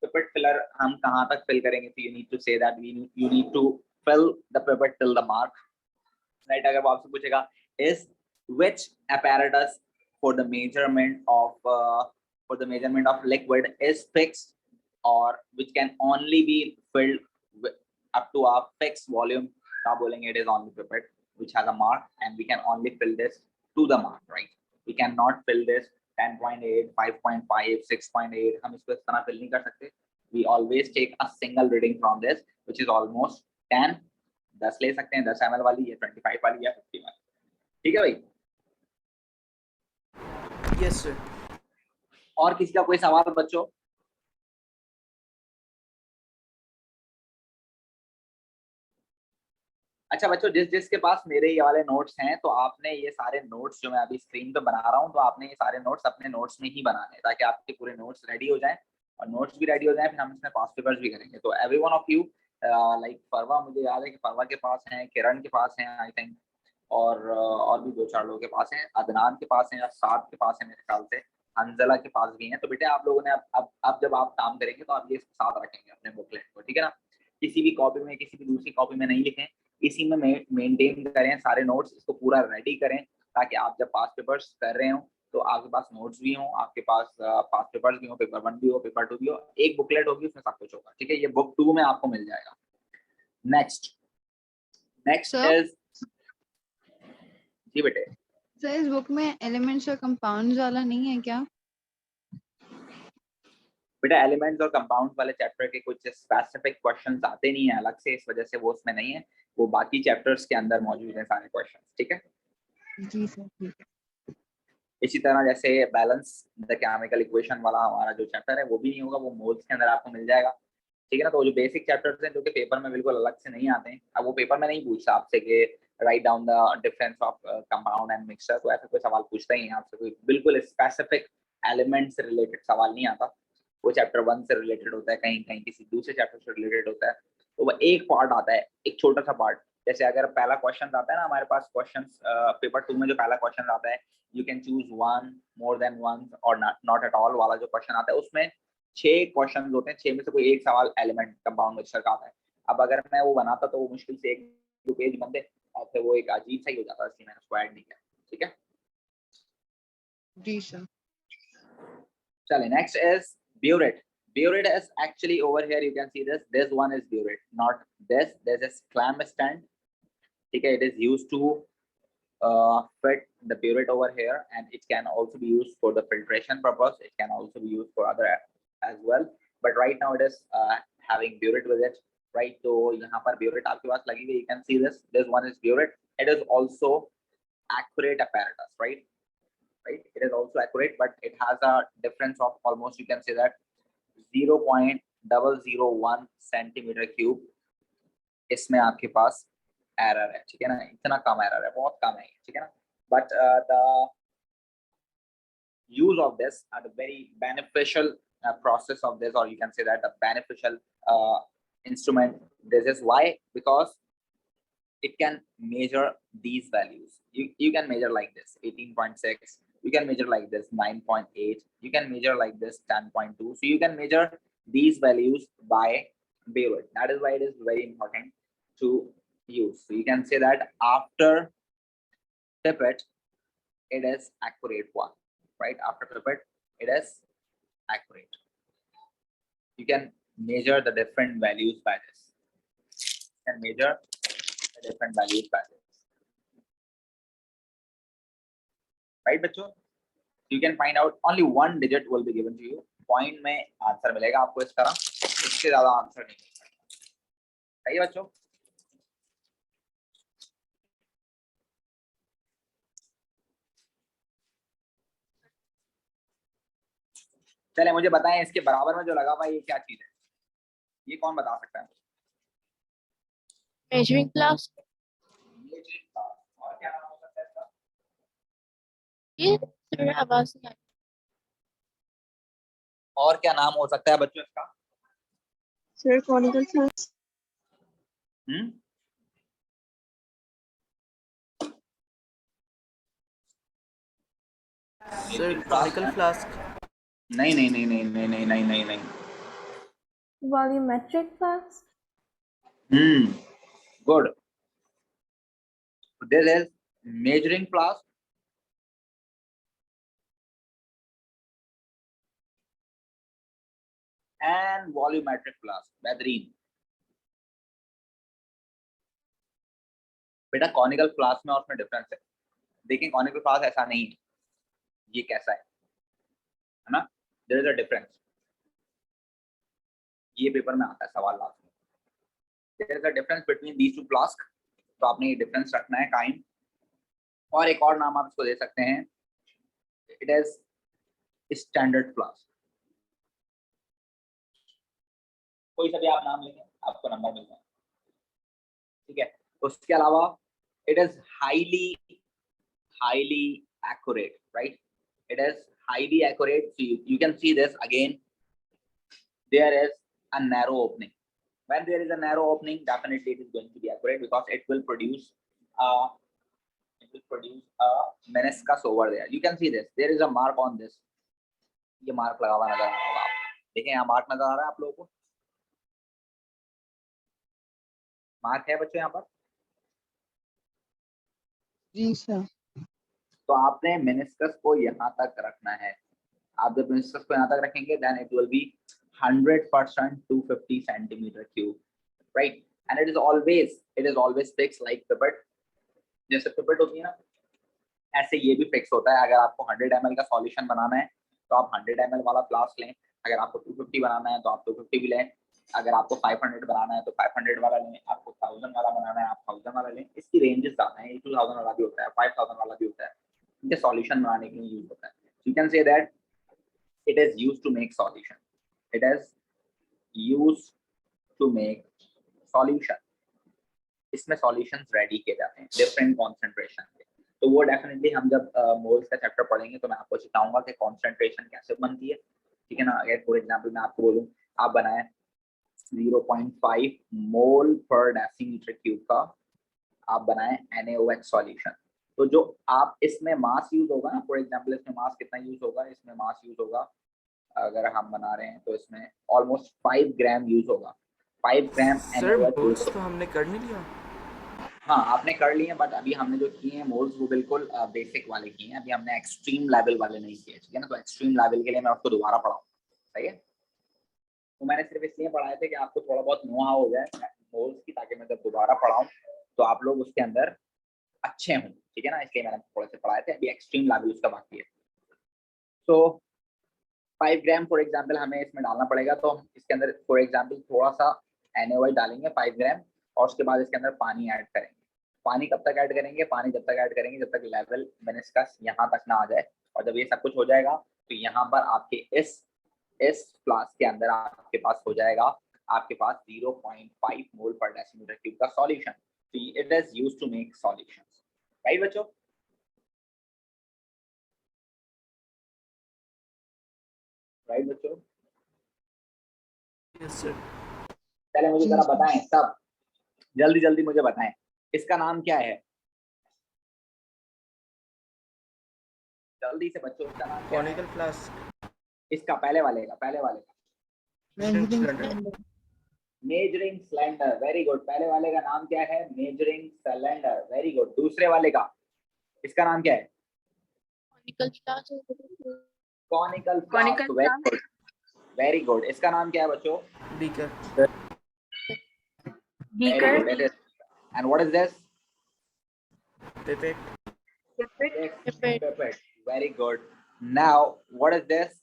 पिपेट फिलर हम कहां तक फिल करेंगे, तो you need to say that you need to fill the pipette till the mark, right? अगर वो आपसे पूछेगा is which apparatus for the measurement of liquid is fixed or which can only be filled up to a fixed volume, तो आप बोलेंगे it is only pipette which has a mark and we can only fill this to the mark, right? We cannot fill this 10.8, 5.5, 6.8, हम इसको इस तरह fill नहीं कर सकते। We always take a single reading from this which is almost 10, 10 ले सकते हैं, 10 ml वाली या 25 वाली या 50 वाली। ठीक है भाई? Yes sir. और किसी का कोई सवाल बच्चों? अच्छा बच्चों, जिसके पास मेरे ये वाले नोट्स हैं, तो आपने ये सारे नोट्स जो मैं अभी स्क्रीन पे बना रहा हूँ, तो आपने ये सारे नोट्स अपने नोट्स में ही बनाने हैं ताकि आपके पूरे नोट्स रेडी हो जाएं, और नोट्स भी रेडी हो जाएं, फिर हम इसमें पास्ट पेपर्स भी करेंगे। तो every one of you, like Farwa, मुझे याद है कि फरवा के पास है, किरण के पास है आई थिंक, और भी 2-4 लोगों के पास है, अदनान के पास है, या साद के पास है मेरे ख्याल से, हंजला के पास भी है। तो बेटे आप लोगों ने अब जब आप काम करेंगे तो आप ये साथ रखेंगे अपने बुकलेट को, ठीक है ना? किसी भी कॉपी में, किसी भी दूसरी कॉपी में नहीं लिखें, इसी में मेंटेन करें सारे नोट्स, इसको पूरा रेडी करें ताकि आप जब पास पेपर्स कर रहे हो तो आपके पास नोट्स भी हो, आपके पास पास पेपर्स भी हो, पेपर 1 भी हो, पेपर 2 भी हो, एक बुकलेट होगी उसमें सब कुछ होगा, ठीक है? ये बुक 2 में आपको मिल जाएगा। नेक्स्ट इज, जी बेटे। सर इस बुक में एलिमेंट्स और कंपाउंड्स वाला नहीं है क्या? बेटा एलिमेंट्स और कंपाउंड्स वाले चैप्टर के कुछ स्पेसिफिक क्वेश्चंस आते नहीं है अलग से, इस वजह से वो उसमें नहीं है, वो बाकी चैप्टर्स के अंदर मौजूद है सारे क्वेश्चंस, ठीक है? जी सर, ठीक है। इसी तरह जैसे बैलेंस द केमिकल इक्वेशन वाला हमारा जो चैप्टर है वो भी नहीं होगा, वो मोल्स के अंदर आपको मिल जाएगा, ठीक है ना? तो जो बेसिक चैप्टर्स हैं जो कि पेपर में बिल्कुल अलग से नहीं आते हैं, अब वो पेपर में नहीं पूछता आपसे कि write down the difference of compound and mixture, तो ऐसा कोई सवाल पूछता ही नहीं आपसे, कोई बिल्कुल स्पेसिफिक एलिमेंट से रिलेटेड सवाल नहीं आता। वो चैप्टर 1 से रिलेटेड होता है, कहीं कहीं किसी दूसरे चैप्टर से रिलेटेड होता है, तो वो एक पार्ट आता है, एक छोटा सा पार्ट। जैसे अगर पहला क्वेश्चन आता है ना हमारे पास, क्वेश्चन पेपर 2 में जो पहला क्वेश्चन आता है, you can choose one, more than one और नॉट एट ऑल वाला जो क्वेश्चन आता है, उसमें 6 क्वेश्चन होते हैं, 6 में से कोई एक सवाल एलिमेंट कंपाउंड मिक्सचर का आता है। अब अगर मैं वो बनाता तो वो मुश्किल से 1-2 पेज बनते और फिर वो एक अजीब सा ही हो जाता, इसलिए मैंने उसको ऐड नहीं किया, ठीक है? जी सर। चलिए next is burette। Burette is actually over here, you can see this one is burette, not this, there's a clam stand, ठीक है? It is used to fit the burette over here, and it can also be used for the filtration purpose, it can also be used for other as well, but right now it is having burette with it, right? तो यहाँ पर burette आपके पास लगी हुई, you can see this one is burette, it is also accurate apparatus, right? It is also accurate, but it has a difference of almost, you can say that 0.001 0.001 centimetre cube इसमें आपके पास error है, ठीक है ना, इतना कम error है, बहुत कम है, ठीक है ना, but the use of this and the very beneficial process of this, or you can say that the beneficial instrument, this is why, because it can measure these values. You can measure like this 18.6, you can measure like this 9.8, you can measure like this 10.2, so you can measure these values by Bayreuth. That is why it is very important to use. So you can say that after pipette it is accurate one, right? After pipette it is accurate. You can measure the different values by this. You can measure the different values by this, right बच्चों? You can find out only one digit will be given to you. Point में answer मिलेगा आपको इस तरह, इससे ज्यादा answer नहीं मिल सकता, सही है बच्चों? चले मुझे बताएं इसके बराबर में जो लगा हुआ है ये क्या चीज है, ये कौन बता सकता है? measuring glass. और क्या नाम हो सकता है इसका? ये सर आवाज नहीं आ रही. और क्या नाम हो सकता है बच्चों इसका? Sir, conical flask. Sir, conical flask. नहीं नहीं नहीं नहीं नहीं नहीं नहीं नहीं नहीं. Volumetric flask. Good. This is measuring flask. And volumetric flask. बेहतरीन. बेटा कॉनिकल फ्लास्क में और उसमें डिफरेंस है. देखिए कॉनिकल फ्लास्क ऐसा नहीं है, ये कैसा है ना, देयर इज अ डिफरेंस. ये पेपर में आता है सवाल लास्ट में. There is a difference between these two flask, तो आपने ये डिफरेंस रखना है काइंड. और एक और नाम आप इसको दे सकते हैं, इट इज स्टैंडर्ड फ्लास्क. कोई सा भी आप नाम लेंगे आपको नंबर मिल जाएगा, ठीक है. उसके अलावा it is highly accurate, right? It is highly accurate. So you can see this again, there is a narrow opening. When there is a narrow opening, definitely it is going to be accurate because it will produce a meniscus over there. You can see this, there is a mark on this. ये mark लगा हुआ नजर आ रहा होगा, आप देखें यहाँ mark नजर आ रहा है आप लोगों को, मार्क है बच्चों यहाँ पर. जी सर. तो आपने मेनिस्कस को यहाँ तक रखना है. आप जब मेनिस्कस को यहाँ तक रखेंगे then it will be 100% 250 centimetre cube, right. And it is always fix like pipette. जैसे पिपेट होती है ना, ऐसे ये भी फिक्स होता है. अगर आपको 100 ml का सॉल्यूशन बनाना है तो आप 100 ml वाला फ्लास्क लें. अगर आपको 250 बनाना है तो आप 250 भी लें. अगर आपको 500 बनाना है तो 500 वाला लें. आपको 1000 वाला बनाना है आप 1000 वाला लें. इसकी रेंजेस ज्यादा हैं, 2000 वाला भी होता है, 5000 वाला भी होता है. ये सॉल्यूशन बनाने के लिए यूज होता है. You can say that it is used to make solution. It is used to make solution. इसमें solutions ready किए जाते हैं different concentration के. तो वो डेफिनेटली हम जब मोल्स का चैप्टर पढ़ेंगे तो मैं आपको सिखाऊंगा कि कॉन्सेंट्रेशन कैसे बनती है, ठीक है ना. अगर फॉर एग्जांपल मैं आपको बोलूं आप बनाए 0.5 मोल पर डेसीमीटर क्यूब का आप बनाए NaOH सॉल्यूशन. तो जो आप इसमें मास यूज होगा ना, फॉर एग्जांपल इसमें मास कितना यूज होगा, इसमें मास यूज होगा अगर हम बना रहे हैं तो इसमें ऑलमोस्ट 5 ग्राम यूज होगा. 5 ग्राम सर मोल्स तो हमने कर नहीं लिया. हाँ आपने कर लिए, बट अभी हमने जो किए हैं मोल्स वो बिल्कुल बेसिक वाले किए हैं. अभी हमने एक्सट्रीम लेवल वाले नहीं किए, ठीक है ना. तो एक्सट्रीम लेवल के लिए मैं आपको दोबारा पढ़ाऊँ, सही है. तो मैंने सिर्फ इसलिए पढ़ाए थे कि आपको थोड़ा बहुत नो हाउ हो जाए मोल्स की, ताकि मैं जब दोबारा पढ़ाऊँ तो आप लोग उसके अंदर अच्छे हों, ठीक है ना. इसलिए मैंने थोड़े से पढ़ाए थे. अभी एक्सट्रीम लेवल उसका बाकी है. तो 5 ग्राम फॉर एग्जांपल हमें इसमें डालना पड़ेगा. तो हम इसके अंदर फॉर एग्जांपल थोड़ा सा NaOH डालेंगे 5 ग्राम, और उसके बाद इसके अंदर पानी ऐड करेंगे. पानी कब तक ऐड करेंगे, पानी जब तक ऐड करेंगे जब तक लेवल मेनिस्कस यहाँ तक ना आ जाए. और जब ये सब कुछ हो जाएगा तो यहाँ पर आपके इस इस फ्लास्क के अंदर आपके पास हो जाएगा आपके पास 0.5 मोल पर डेसीमीटर क्यूब का solution. It is used to make solutions. Right बच्चों? राइट बच्चों? Yes sir. पहले मुझे जरा बताएं सब, जल्दी जल्दी मुझे बताएं, इसका नाम क्या है? जल्दी से बच्चों, इसका नाम क्या है? Conical flask. इसका पहले वाले का मेजरिंग सिलेंडर. Very good. पहले वाले का नाम क्या है? Measuring cylinder. Very good. दूसरे वाले का, इसका नाम क्या है? conical flask, conical flask. Very good, very good. इसका नाम क्या है बच्चों? Beaker. Very good. It is. And what is this? Pipette. Pipette. Very good. Now, what is this?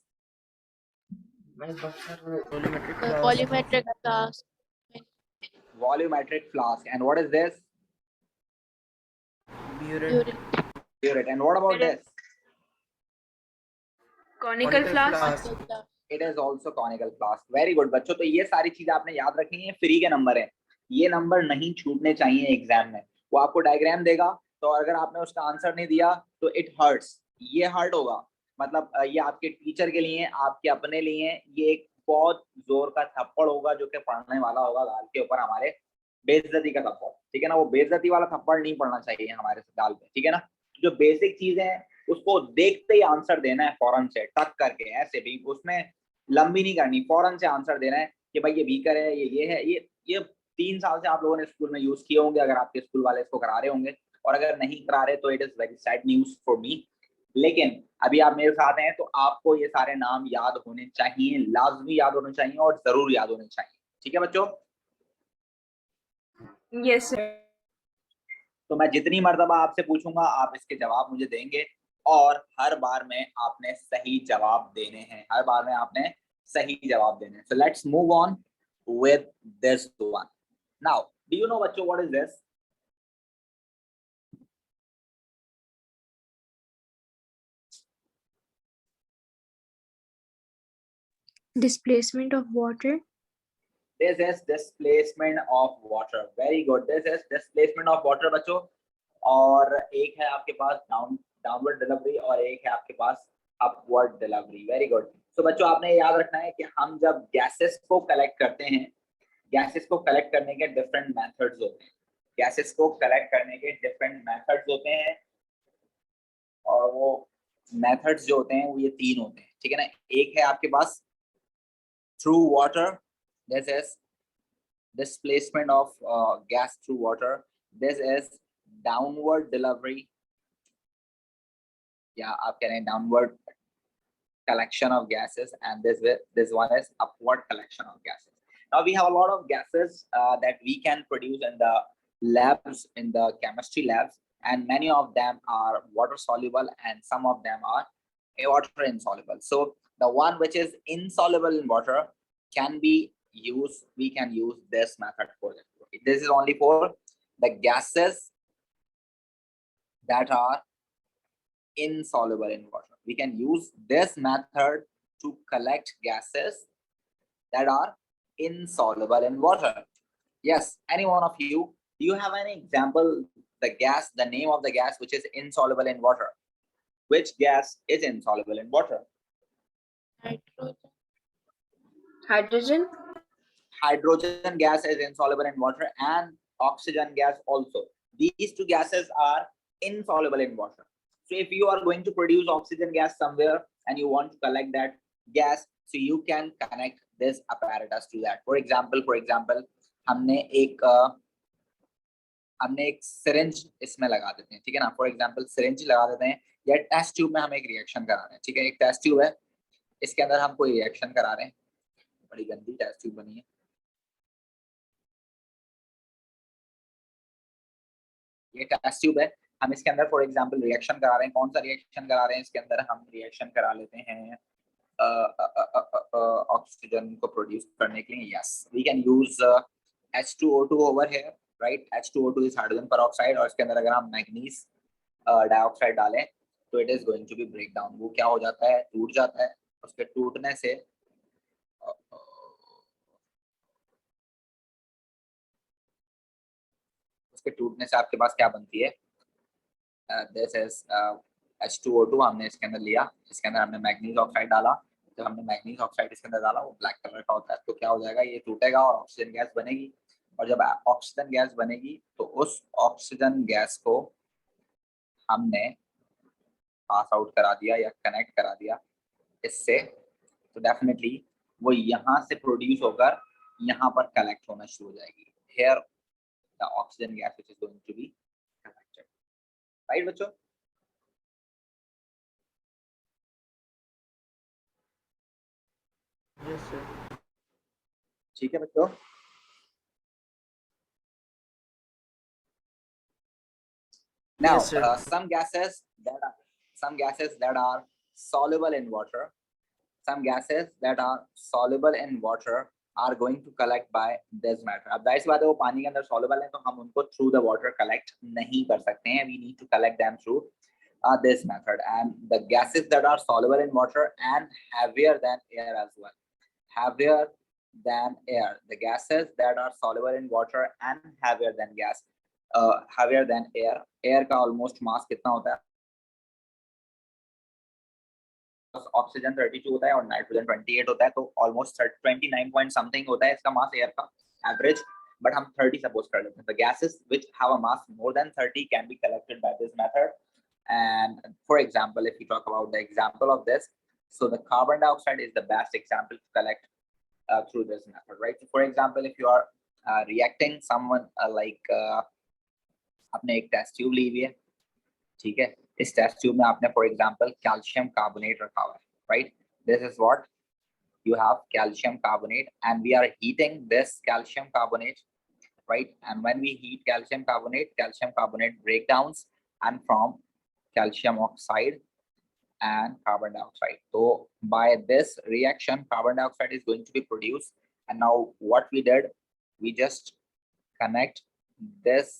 Volumetric flask. polymetric flask, Volumetric flask. And what is this? Burette. urine, Burette. And what about this? Conical flask. conical flask, It is also conical flask. Very good बच्चों. तो ये सारी चीजें आपने याद रखनी है. Free के नंबर है, ये नंबर नहीं छूटने चाहिए एग्जाम में. वो आपको डायग्राम देगा, तो अगर आपने उसका आंसर नहीं दिया तो इट हर्ट्स. ये हर्ट होगा, मतलब ये आपके टीचर के लिए, आपके अपने लिए ये एक बहुत जोर का थप्पड़ होगा जो कि पढ़ने वाला होगा गाल के ऊपर हमारे. बेइज्जती का थप्पड़, ठीक है ना? वो बेइज्जती वाला थप्पड़ नहीं पड़ना चाहिए हमारे गाल पे, ठीक है ना? जो बेसिक चीजें हैं उसको देखते ही आंसर देना है फौरन से, टक करके, ऐसे भी, उसमें लंबी नहीं करनी, फौरन से आंसर देना है कि भाई ये बीकर है, ये है, ये 3 साल से आप लोगों ने स्कूल में यूज किए होंगे अगर आपके स्कूल वाले इसको करा रहे होंगे, और अगर नहीं करा रहे तो it is very sad news for me. लेकिन अभी आप मेरे साथ हैं तो आपको ये सारे नाम याद होने चाहिए, लाजमी याद होने चाहिए और जरूर याद होने चाहिए. ठीक है बच्चों? Yes sir. तो मैं जितनी मर्तबा आपसे पूछूंगा आप इसके जवाब मुझे देंगे, और हर बार में आपने सही जवाब देने हैं, हर बार में आपने सही जवाब देने हैं. So let's move on with this one. Now do you know बच्चों what is this? Displacement of water. This is displacement of water. Very good. This is displacement of water बच्चों. और एक है आपके पास डाउनवर्ड डिलीवरी और एक है आपके पास अपवर्ड डिलीवरी. Very good. तो बच्चों आपने याद रखना है कि हम जब गैसेस को कलेक्ट करते हैं, गैसेस को कलेक्ट करने के डिफरेंट मेथड्स होते हैं, गैसेस को कलेक्ट करने के डिफरेंट मेथड्स होते हैं, और वो मेथड्स जो होते हैं वो ये 3 होते हैं, ठीक है ना? एक है आपके pass through water. This is displacement of gas through water. This is downward delivery. Yeah, आप कह रहे हैं downward collection of gases, and this one is upward collection of gases. Now we have a lot of gases that we can produce in the labs, in the chemistry labs, and many of them are water soluble and some of them are water insoluble. So the one which is insoluble in water can be we can use this method for them. This is only for the gases that are insoluble in water. We can use this method to collect gases that are insoluble in water. Yes, any one of you, do you have any example, the name of the gas which is insoluble in water? Which gas is insoluble in water? hydrogen, hydrogen. Hydrogen gas is insoluble in water and oxygen gas also. These 2 gases are insoluble in water. So if you are going to produce oxygen gas somewhere and you want to collect that gas, so you can connect this apparatus to that. For example, हमने एक syringe इसमें लगा देते हैं, ठीक है ना? For example syringe लगा देते हैं, या टेस्ट ट्यूब में हम एक रिएक्शन करा रहे हैं, ठीक है? एक टेस्ट ट्यूब है, इसके अंदर हम कोई रिएक्शन करा रहे हैं, बड़ी गंदी टेस्ट ट्यूब बनी है. ये टेस्ट ट्यूब है, हम इसके अंदर फॉर एग्जांपल रिएक्शन करा रहे हैं. कौन सा रिएक्शन करा रहे हैं? इसके अंदर हम रिएक्शन करा लेते हैं ऑक्सीजन को प्रोड्यूस करने के लिए. Yes, we can use H2O2 over here, right? H2O2 is hydrogen peroxide, और इसके अंदर अगर हम मैग्नीज डाइऑक्साइड डालें तो it is going to be break down. वो क्या हो जाता है? टूट जाता है. उसके टूटने से उसके टूटने से आपके पास क्या बनती है? दिस इज H2O2 हमने इसके अंदर लिया, इसके अंदर हमने मैग्नीज ऑक्साइड डाला। जब हमने मैग्नीज ऑक्साइड इसके अंदर डाला वो ब्लैक कलर का होता है, तो क्या हो जाएगा, ये टूटेगा और ऑक्सीजन गैस बनेगी। और जब ऑक्सीजन गैस बनेगी तो उस ऑक्सीजन गैस को हमने पास आउट करा दिया या कनेक्ट करा दिया इससे, तो डेफिनेटली वो यहाँ से प्रोड्यूस होकर यहाँ पर कलेक्ट होना शुरू हो जाएगी। Here the oxygen gas which is going to be collected, right बच्चों? Yes, sir. ठीक है बच्चों। Now, Yes, sir. some gases that are soluble in water, some gases that are soluble in water are going to collect by this method. अब जाहिर सी बात है वो पानी के अंदर soluble है तो हम उनको through the water collect नहीं कर सकते हैं. We need to collect them through this method. And the gases that are soluble in water and heavier than air as well. Heavier than air. The gases that are soluble in water and heavier than gas. Heavier than air. Air का almost mass कितना होता है? Oxygen 32 होता है और nitrogen 28 होता है, तो ऑलमोस्ट 29 पॉइंट समथिंग होता है इसका मास एयर का एवरेज, बट हम 30 सपोज कर लेते हैं. The gases which have a mass more than 30 can be collected by this method. And for example, if we talk about the example of this, so the carbon dioxide is the best example to collect through this method, right? So for example, if you are reacting someone आपने एक test tube ली हुई है, ठीक है, इस test tube में आपने for example calcium carbonate रखा हुआ है, right? This is what you have calcium carbonate and we are heating this calcium carbonate, right? And when we heat calcium carbonate breakdowns and from calcium oxide and carbon dioxide. So by this reaction carbon dioxide is going to be produced, and now what we did, we just connect this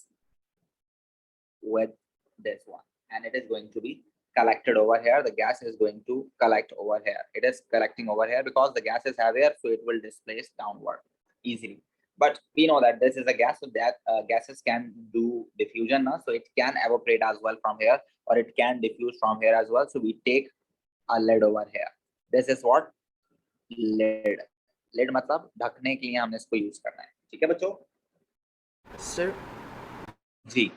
with this one and it is going to be collected over here. The gas is going to collect over here. It is collecting over here because the gas is heavier, so it will displace downward easily. But we know that this is a gas, so that gases can do diffusion now, so it can evaporate as well from here, or it can diffuse from here as well. So we take a lid over here. This is what lid. Lid मतलब ढकने के लिए हमने इसको use करना है, ठीक है बच्चों? Sir, जी,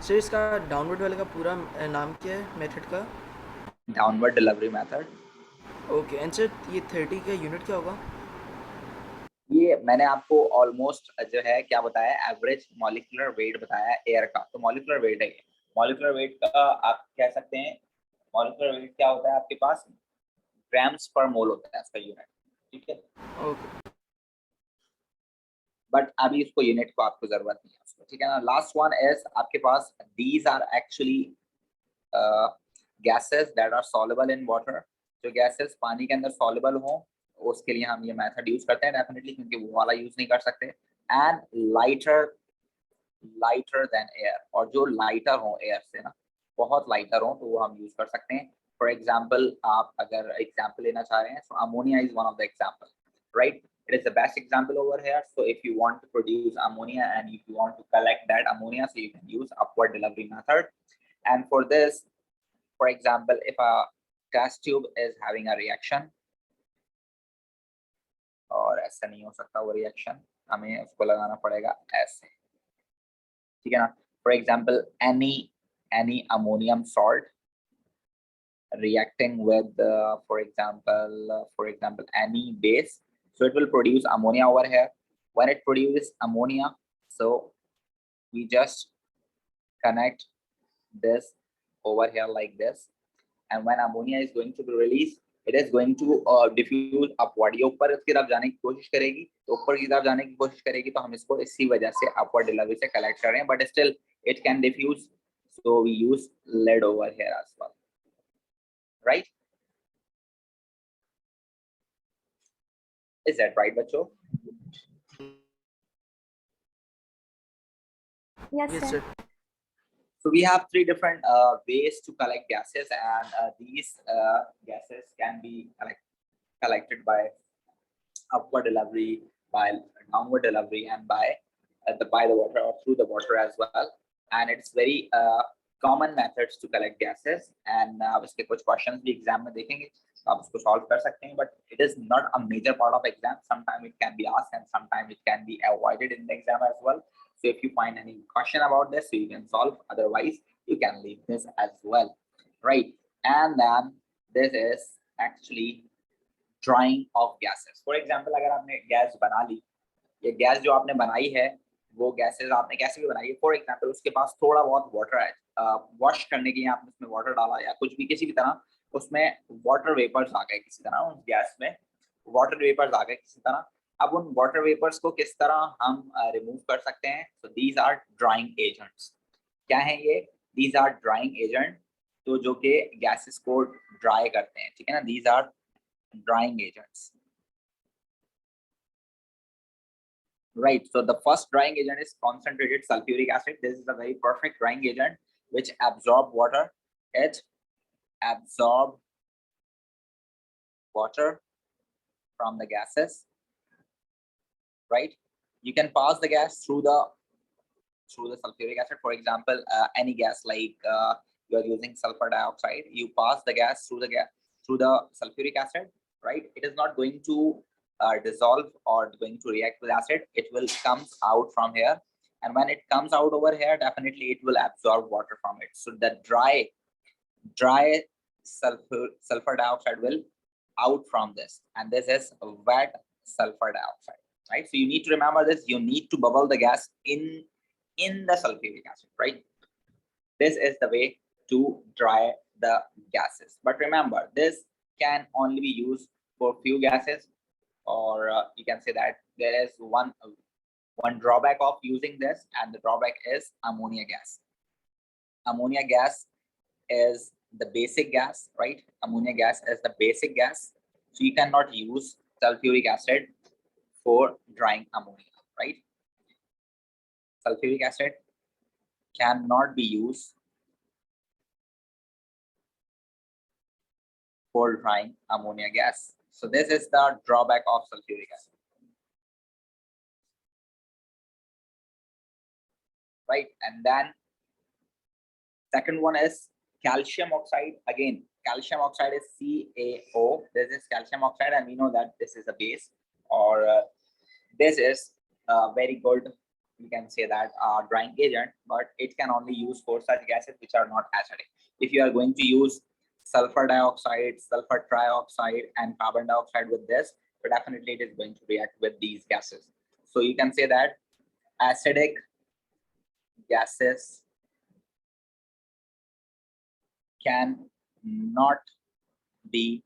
सर इसका डाउनवर्ड वाले का पूरा नाम क्या है मेथड का? Downward delivery method. Okay, and sir ये 30 का यूनिट क्या होगा? ये मैंने आपको ऑलमोस्ट जो है क्या बताया, एवरेज मॉलिक्यूलर वेट बताया एयर का, तो मॉलिक्यूलर वेट है ये. मॉलिक्यूलर वेट का आप कह सकते हैं, मॉलिक्यूलर वेट क्या होता है आपके पास, ग्राम्स पर मोल होता है उसका यूनिट, ठीक है? ओके, बट अभी इसको यूनिट को आपको जरूरत नहीं है उसको, ठीक है ना? लास्ट वन इज आपके पास, these are actually gases that are soluble in water. जो गैसेस पानी के अंदर सॉल्युबल हो उसके लिए हम ये मेथड यूज करते हैं डेफिनेटली, क्योंकि वो वाला यूज नहीं कर सकते. एंड लाइटर देन एयर, और जो लाइटर हो एयर से ना, बहुत लाइटर हो, तो वो हम यूज कर सकते हैं. फॉर एग्जाम्पल, आप अगर एग्जाम्पल लेना चाह रहे हैं, so ammonia is one of the example, right? It is the best example over here. So if you want to produce ammonia and if you want to collect that ammonia, so you can use upward delivery method. And for this, for example, if a test tube is having a reaction, और ऐसा नहीं हो सकता वो reaction, हमें उसको लगाना पड़ेगा ऐसे, ठीक है ना? For example, any ammonium salt reacting with for example any base, so it will produce ammonia over here. When it produces ammonia, so we just connect this over here like this, and when ammonia is going to be released, it is going to diffuse upward. ये ऊपर की तरफ जाने की कोशिश करेगी, तो ऊपर की तरफ जाने की कोशिश करेगी, तो हम इसको इसी वजह से upward delivery से collect कर रहे हैं, but still it can diffuse, so we use lead over here as well, right? Is that right, बच्चों? Yes, yes sir. sir. So we have three different ways to collect gases, and these gases can be collected by upward delivery, by downward delivery, and by the water or through the water as well. And it's very common methods to collect gases. And आप इसके कुछ questions भी exam में देखेंगे, तो आप उसको solve कर सकते हैं. But it is not a major part of exam. Sometimes it can be asked and sometimes it can be avoided in the exam as well. So if you find any question about this, so you can solve. Otherwise, you can leave this as well, right? And then this is actually drying of gases. For example, अगर आपने gas बना ली, ये gas जो आपने बनाई है वो gases आपने कैसे भी बनाई है. फॉर एग्जांपल उसके पास थोड़ा बहुत वाटर है, वॉश करने के लिए आपने उसमें वाटर डाला या कुछ भी, किसी भी तरह उसमें वाटर वेपर्स आ गए, किसी तरह उस गैस में वाटर वेपर्स आ गए किसी तरह. अब उन वाटर वेपर्स को किस तरह हम रिमूव कर सकते हैं. So these are drying agents. क्या है ये? दीज आर ड्राइंग एजेंट, तो जो कि गैसेस को ड्राई करते हैं, ठीक है ना. These are drying agents, right? So the first drying agent is concentrated sulfuric acid. This is a very perfect drying agent which absorb water. It absorb water from the gases, right? You can pass the gas through the sulfuric acid. For example, any gas like you are using sulfur dioxide, you pass the gas through the sulfuric acid, right? It is not going to dissolve or going to react with acid. It will come out from here, and when it comes out over here, definitely it will absorb water from it. So the dry sulfur dioxide will out from this, and this is wet sulfur dioxide, right? So you need to remember this. You need to bubble the gas in the sulfuric acid, right? This is the way to dry the gases. But remember, this can only be used for few gases, or you can say that there is one drawback of using this, and the drawback is ammonia gas. Ammonia gas is the basic gas, right? Ammonia gas is the basic gas, so you cannot use sulfuric acid for drying ammonia, right? Sulfuric acid cannot be used for drying ammonia gas. So this is the drawback of sulfuric acid, right? And then second one is calcium oxide. Again, calcium oxide is CaO. This is calcium oxide, and we know that this is a base, or this is very good, you can say that drying agent, but it can only use for such gases which are not acidic. If you are going to use sulfur dioxide, sulfur trioxide, and carbon dioxide with this, so definitely it is going to react with these gases. So you can say that acidic gases can not be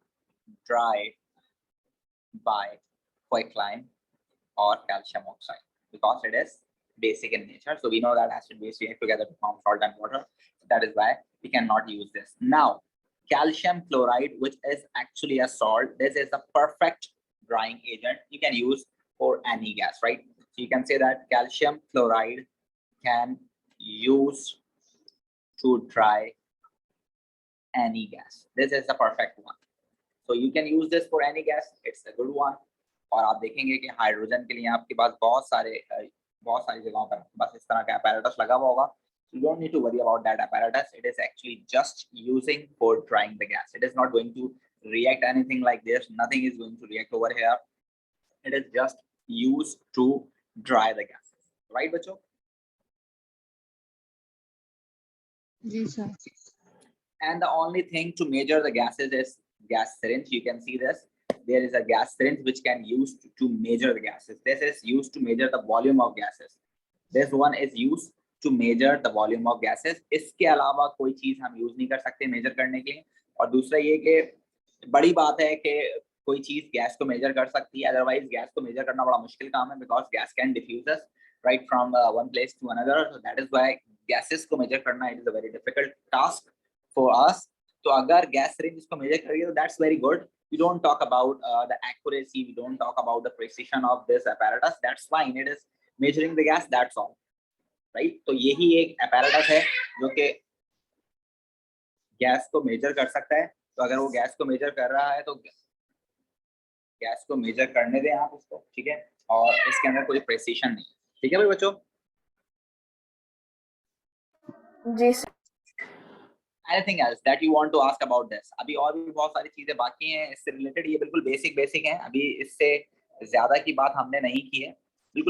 dried by quicklime or calcium oxide because it is basic in nature. So we know that acid base react together to form salt and water. That is why we cannot use this. Now, calcium chloride, which is actually a salt, this is a perfect drying agent you can use for any gas, right? So you can say that calcium chloride can use to dry any gas. This is the perfect one. So you can use this for any gas. It's a good one. और आप देखेंगे कि hydrogen के लिए आपके पास बहुत सारी जगहों पर बस इस तरह का apparatus लगा हुआ होगा. You don't need to worry about that apparatus. It is actually just using for drying the gas. It is not going to react anything like this. Nothing is going to react over here. It is just used to dry the gases. Right, बच्चों? जी sir. And the only thing to measure the gases is gas syringe. You can see this. There is a gas syringe which can use to measure the gases. This is used to measure the volume of gases. This one is used to measure the volume of gases. इसके अलावा कोई चीज हम use नहीं कर सकते major करने के लिए. और दूसरा ये कि बड़ी बात है कि कोई चीज गैस को मेजर कर सकती है, अदरवाइज गैस को मेजर करना बड़ा मुश्किल काम है because gas can diffuse us right from one place to another. So that is why gases को मेजर करना it is a very difficult task for us. तो अगर गैस रेंज इसको मेजर करिए तो that's very good. We don't talk about the accuracy, we don't talk about the precision of this apparatus. That's fine, it is measuring the gas, that's all, right? तो यही एक apparatus है जो कि gas को major कर सकता है. तो अगर वो गैस को मेजर कर रहा है तो गैस को मेजर करने दें आप उसको, ठीक है, और इसके अंदर कोई प्रेसिशन नहीं, ठीक है भाई बच्चों। जी sir. Anything else that you want to ask about this? अभी और भी बहुत सारी चीजें बाकी हैं इससे रिलेटेड, ये बिल्कुल बेसिक है, अभी इससे ज्यादा की बात हमने नहीं की है,